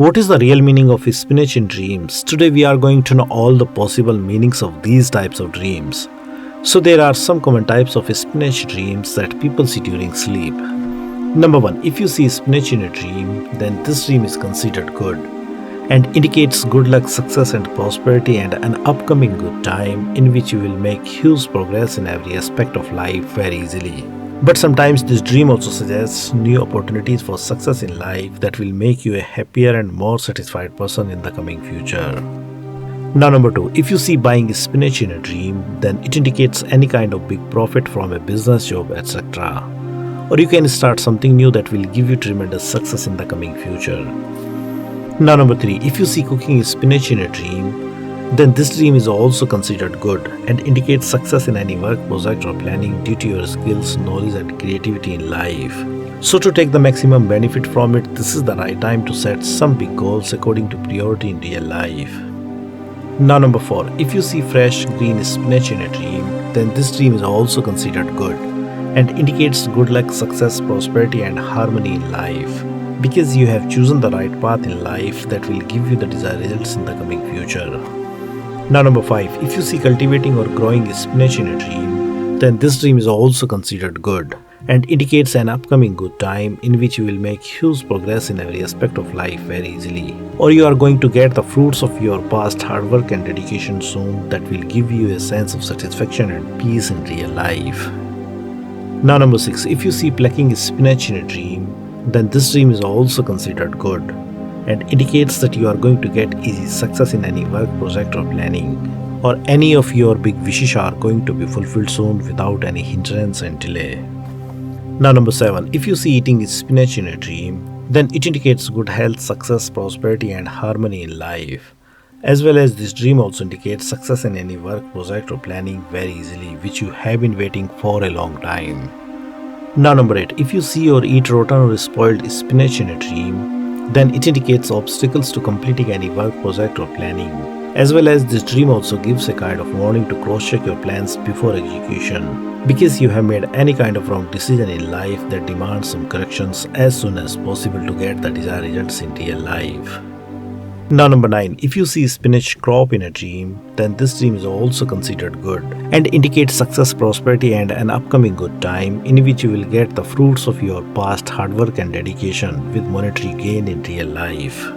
What is the real meaning of spinach in dreams? Today we are going to know all the possible meanings of these types of dreams. So there are some common types of spinach dreams that people see during sleep. Number 1. If you see spinach in a dream, then this dream is considered good and indicates good luck, success and prosperity and an upcoming good time in which you will make huge progress in every aspect of life very easily. But sometimes this dream also suggests new opportunities for success in life that will make you a happier and more satisfied person in the coming future. Now number 2, if you see buying spinach in a dream, then it indicates any kind of big profit from a business, job, etc. Or you can start something new that will give you tremendous success in the coming future. Now number 3, if you see cooking spinach in a dream, then this dream is also considered good and indicates success in any work, project or planning due to your skills, knowledge and creativity in life. So to take the maximum benefit from it, this is the right time to set some big goals according to priority in real life. Now number 4, if you see fresh green spinach in a dream, then this dream is also considered good and indicates good luck, success, prosperity and harmony in life, because you have chosen the right path in life that will give you the desired results in the coming future. Now number 5, if you see cultivating or growing spinach in a dream, then this dream is also considered good and indicates an upcoming good time in which you will make huge progress in every aspect of life very easily, or you are going to get the fruits of your past hard work and dedication soon that will give you a sense of satisfaction and peace in real life. Now number 6, if you see plucking spinach in a dream, then this dream is also considered good and indicates that you are going to get easy success in any work, project or planning, or any of your big wishes are going to be fulfilled soon without any hindrance and delay. Now number 7, if you see eating spinach in a dream, then it indicates good health, success, prosperity and harmony in life. As well as this dream also indicates success in any work, project or planning very easily, which you have been waiting for a long time. Now number 8, if you see or eat rotten or spoiled spinach in a dream, then it indicates obstacles to completing any work, project or planning. As well as this dream also gives a kind of warning to cross-check your plans before execution, because you have made any kind of wrong decision in life that demands some corrections as soon as possible to get the desired results in real life. Now number 9, if you see spinach crop in a dream, then this dream is also considered good and indicates success, prosperity and an upcoming good time in which you will get the fruits of your past hard work and dedication with monetary gain in real life.